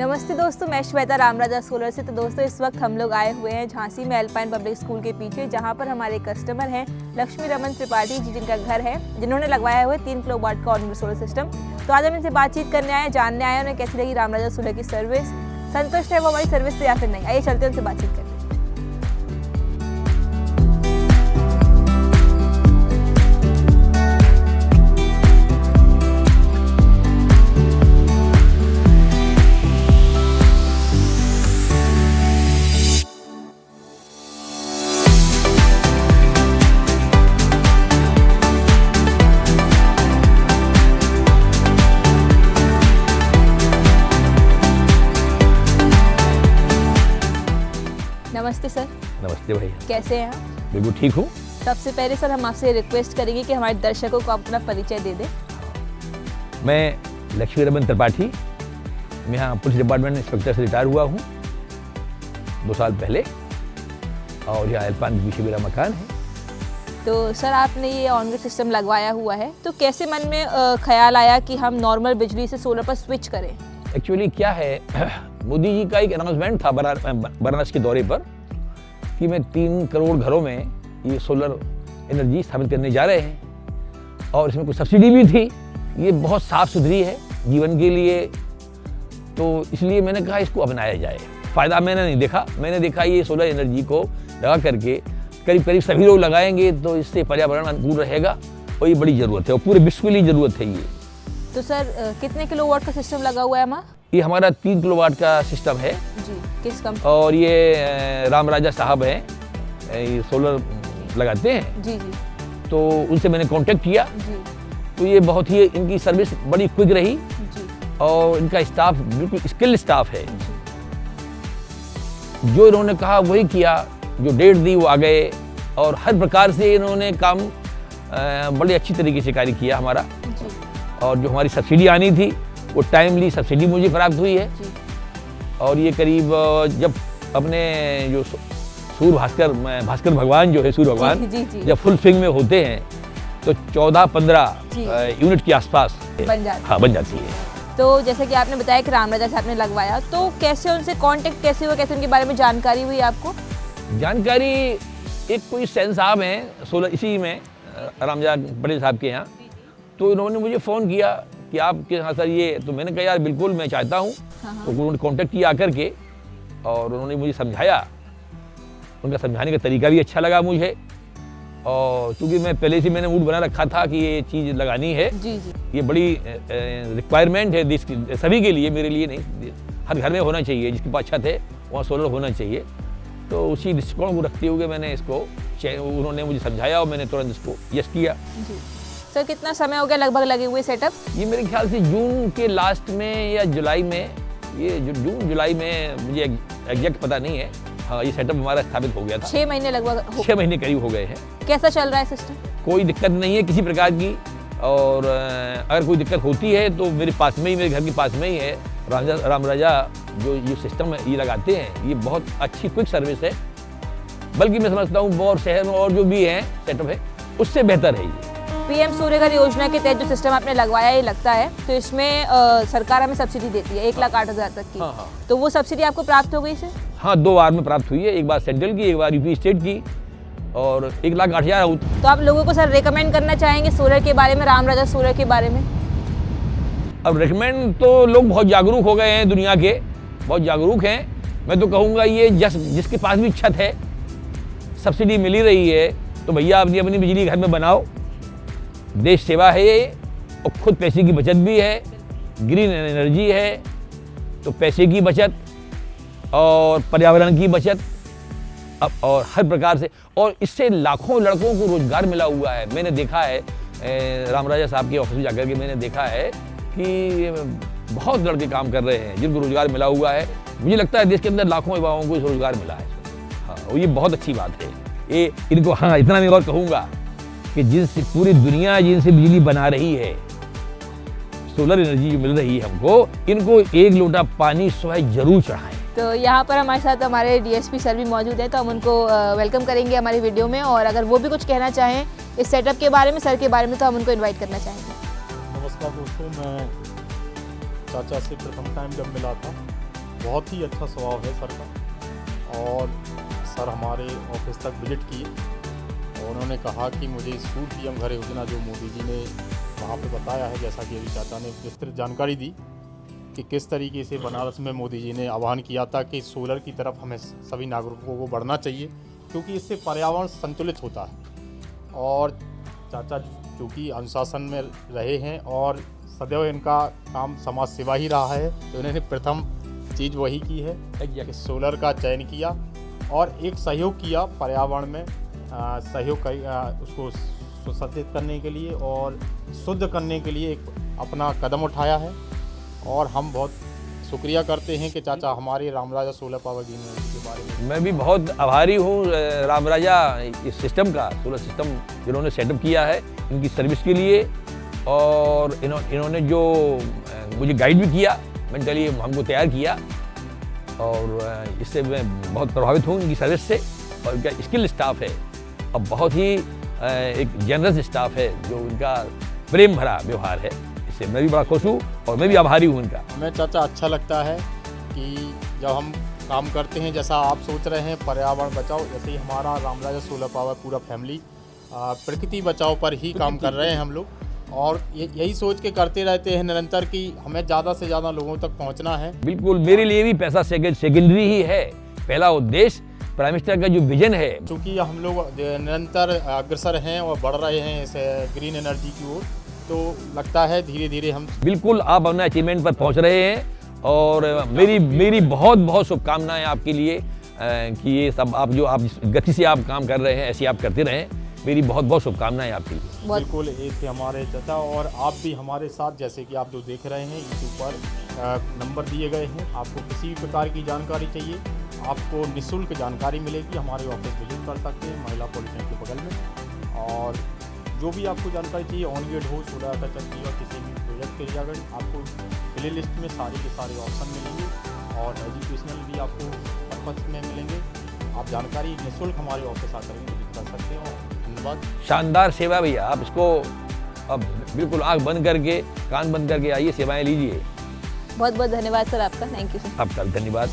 नमस्ते दोस्तों, मैं श्वेता रामराजा सोलर से। तो दोस्तों इस वक्त हम लोग आए हुए हैं झांसी में अल्पाइन पब्लिक स्कूल के पीछे, जहां पर हमारे कस्टमर हैं लक्ष्मी रमन त्रिपाठी जी, जिनका घर है, जिन्होंने लगवाया हुआ है 3 किलोवाट का ऑन सोलर सिस्टम। तो आज हम इनसे बातचीत करने आए, जानने आए उन्हें कैसी लगी रामराजा सोलर की सर्विस, संतुष्ट है वो हमारी सर्विस से या फिर नहीं। आइए चलते हैं उनसे बातचीत करते हैं। नमस्ते सर। नमस्ते भैया, कैसे हैं आप? बिल्कुल ठीक हूँ। सबसे पहले सर हम आपसे रिक्वेस्ट करेंगे कि हमारे दर्शकों को आप अपना परिचय दे दें। मैं लक्ष्मी रमन त्रिपाठी, मैं यहाँ पुलिस डिपार्टमेंट में इंस्पेक्टर से रिटायर हुआ हूँ 2 साल पहले, और यहाँ अल्पाइन के पीछे मेरा मकान है। तो सर आपने ये ऑन ग्रिड सिस्टम लगवाया हुआ है, तो कैसे मन में ख्याल आया कि हम नॉर्मल बिजली से सोलर पर स्विच करें? एक्चुअली क्या है, मोदी जी का एक अनाउंसमेंट था बनारस के दौरे पर कि मैं 3 करोड़ घरों में ये सोलर एनर्जी स्थापित करने जा रहे हैं, और इसमें कुछ सब्सिडी भी थी। ये बहुत साफ सुथरी है जीवन के लिए, तो इसलिए मैंने कहा इसको अपनाया जाए। फ़ायदा मैंने नहीं देखा, मैंने देखा ये सोलर एनर्जी को लगा करके करीब करीब सभी लोग लगाएंगे तो इससे पर्यावरण अनुकूल रहेगा, और ये बड़ी ज़रूरत है और पूरे विश्व के लिए ज़रूरत है ये। तो सर कितने किलोवाट का सिस्टम लगा हुआ है हमारा? ये हमारा 3 किलोवाट का सिस्टम है जी। किस कंपनी? और ये रामराजा साहब हैं, ये सोलर लगाते हैं। जी जी। तो उनसे मैंने कांटेक्ट किया, जी तो ये बहुत ही इनकी सर्विस बड़ी क्विक रही, जी। और इनका स्टाफ बिल्कुल स्किल्ड स्टाफ है। जी। जो इन्होंने कहा वही किया, जो डेट दी वो आ गए, और हर प्रकार से इन्होंने काम बड़ी अच्छी तरीके से कार्य किया हमारा। जी। और जो हमारी सब्सिडी आनी थी वो टाइमली सब्सिडी मुझे प्राप्त हुई है। जी। और ये करीब जब अपने जो सूर्य भास्कर भगवान जो है, सूर्य भगवान जी, जी। जब फुल स्विंग में होते हैं तो 14-15 यूनिट के आसपास बन जाती है। हाँ, बन जाती है। तो जैसे कि आपने बताया कि रामराजा साहब ने लगवाया, तो कैसे उनसे कांटेक्ट कैसे हुआ, कैसे उनके बारे में जानकारी हुई आपको? जानकारी, एक कोई सैन साहब हैं सोलर इसी में रामराजा पटेल साहब के यहाँ, तो इन्होंने मुझे फ़ोन किया कि आपके यहाँ सर ये, तो मैंने कहा यार बिल्कुल मैं चाहता हूँ। तो उन्होंने कांटेक्ट किया आकर के, और उन्होंने मुझे समझाया। उनका समझाने का तरीका भी अच्छा लगा मुझे, और क्योंकि मैं पहले से मैंने मूड बना रखा था कि ये चीज़ लगानी है। जी जी। ये बड़ी रिक्वायरमेंट है देश की, सभी के लिए, मेरे लिए नहीं, हर घर में होना चाहिए। जिसके पास छत है वहाँ सोलर होना चाहिए। तो उसी दृष्टिकोण को रखते हुए मैंने इसको, उन्होंने मुझे समझाया और मैंने तुरंत इसको यस किया। जी। सर कितना समय हो गया लगभग लगे हुए सेटअप? ये मेरे ख्याल से जून के लास्ट में या जुलाई में, ये जून जुलाई में, मुझे एग्जैक्ट पता नहीं है। हाँ, ये सेटअप हमारा स्थापित हो गया था। 6 महीने लगभग 6 महीने करीब हो गए हैं। कैसा चल रहा है सिस्टम? कोई दिक्कत नहीं है किसी प्रकार की, और अगर कोई दिक्कत होती है तो मेरे पास में ही, मेरे घर के पास में ही है रामराजा जो सिस्टम है ये लगाते हैं। ये बहुत अच्छी क्विक सर्विस है, बल्कि मैं समझता हूँ और शहर में और जो भी है सेटअप है उससे बेहतर है ये। पीएम सूर्यघर योजना के तहत जो सिस्टम आपने लगवाया ये लगता है, तो इसमें सरकार हमें सब्सिडी देती है 1,08,000 तक की। हाँ। तो वो सब्सिडी आपको प्राप्त हो गई सर? हाँ, 2 बार में प्राप्त हुई है, एक बार सेंट्रल की, एक बार यूपी स्टेट की, और 1,08,000। तो आप लोगों को सर रिकमेंड करना चाहेंगे सोलर के बारे में, रामराजा सोलर के बारे में? अब रिकमेंड तो लोग बहुत जागरूक हो गए हैं, दुनिया के बहुत जागरूक हैं। मैं तो कहूँगा ये जिसके पास भी छत है, सब्सिडी मिल ही रही है, तो भैया अपनी अपनी बिजली घर में बनाओ। देश सेवा है ये, और खुद पैसे की बचत भी है, ग्रीन एनर्जी है, तो पैसे की बचत और पर्यावरण की बचत, अब और हर प्रकार से, और इससे लाखों लड़कों को रोजगार मिला हुआ है। मैंने देखा है रामराजा साहब के ऑफिस में जाकर के, मैंने देखा है कि बहुत लड़के काम कर रहे हैं जिनको रोजगार मिला हुआ है। मुझे लगता है देश के अंदर लाखों युवाओं को रोजगार मिला है। हाँ, और ये बहुत अच्छी बात है ये इनको। हाँ, इतना मैं और कहूँगा कि जिनसे पूरी दुनिया जिनसे बिजली बना रही है, सोलर एनर्जी मिल रही है हमको, इनको 1 लोटा पानी सुबह जरूर चढ़ाएं। तो यहाँ पर हमारे साथ हमारे डीएसपी सर भी मौजूद है, तो हम उनको वेलकम करेंगे हमारी वीडियो में, और अगर वो भी कुछ कहना चाहें इस सेटअप के बारे में, सर के बारे में, तो हम उनको इन्वाइट करना चाहेंगे। नमस्कार दोस्तों, मैं चाचा से प्रथम टाइम जब मिला था बहुत ही अच्छा स्वभाव है सर का। और सर हमारे ऑफिस तक विजिट किए और उन्होंने कहा कि मुझे सूर्य पीएम घर योजना जो मोदी जी ने वहाँ पे बताया है, जैसा कि अभी चाचा ने विस्तृत जानकारी दी कि किस तरीके से बनारस में मोदी जी ने आह्वान किया था कि सोलर की तरफ हमें सभी नागरिकों को बढ़ना चाहिए, क्योंकि इससे पर्यावरण संतुलित होता है। और चाचा चूँकि अनुशासन में रहे हैं और सदैव इनका काम समाज सेवा ही रहा है, तो इन्होंने प्रथम चीज़ वही की है कि सोलर का चयन किया और एक सहयोग किया पर्यावरण में सहयोग उसको सुसज्जित करने के लिए और शुद्ध करने के लिए एक अपना कदम उठाया है। और हम बहुत शुक्रिया करते हैं कि चाचा हमारे रामराजा सोलर पावर जी ने इसके बारे में। मैं भी बहुत आभारी हूँ रामराजा इस सिस्टम का, सोलर सिस्टम जिन्होंने सेटअप किया है इनकी सर्विस के लिए। और इन्होंने जो मुझे गाइड भी किया, मेंटली हमको तैयार किया और इससे मैं बहुत प्रभावित हूँ इनकी सर्विस से। और इनका स्किल स्टाफ है और बहुत ही एक जनरस स्टाफ है, जो इनका प्रेम भरा व्यवहार है, इससे मैं भी बड़ा खुश हूँ और मैं भी आभारी हूँ इनका। हमें चाचा अच्छा लगता है कि जब हम काम करते हैं जैसा आप सोच रहे हैं पर्यावरण बचाओ, जैसे ही हमारा रामराजा सोलर पावर पूरा फैमिली प्रकृति बचाओ पर ही काम कर रहे हैं हम लोग। और यही सोच के करते रहते हैं निरंतर कि हमें ज़्यादा से ज़्यादा लोगों तक पहुंचना है। बिल्कुल, मेरे लिए भी पैसा सेकेंडरी ही है, पहला उद्देश्य प्राइम मिनिस्टर का जो विजन है। क्योंकि हम लोग निरंतर अग्रसर हैं और बढ़ रहे हैं इस ग्रीन एनर्जी की ओर, तो लगता है धीरे धीरे हम बिल्कुल आप अपने अचीवमेंट पर पहुंच रहे हैं। और मेरी बहुत बहुत शुभकामनाएं आपके लिए कि ये सब आप जिस गति से आप काम कर रहे हैं ऐसे आप करते रहें। मेरी बहुत बहुत शुभकामनाएं आपके लिए। बिल्कुल एक थे हमारे चाचा और आप भी हमारे साथ, जैसे कि आप जो देख रहे हैं यूट्यूब पर नंबर दिए गए हैं। आपको किसी भी प्रकार की जानकारी चाहिए, आपको निःशुल्क जानकारी मिलेगी। हमारे ऑफिस विजिट कर सकते हैं महिला पॉलिटेक्निक के बगल में। और जो भी आपको जानकारी चाहिए ऑन गेट हो, सोलर का चक्की और किसी भी प्रोजेक्ट के रिगार्डिंग, आपको प्ले लिस्ट में सारे के सारे ऑप्शन मिलेंगे और एजुकेशनल भी आपको पर्पस में मिलेंगे। आप जानकारी निःशुल्क हमारे ऑफिस आकर विजिट कर सकते हो। धन्यवाद। शानदार सेवा भैया, आप इसको अब बिल्कुल आंख बंद करके कान बंद करके आइए, सेवाएं लीजिए। बहुत बहुत धन्यवाद सर आपका। Thank you sir. आपका धन्यवाद।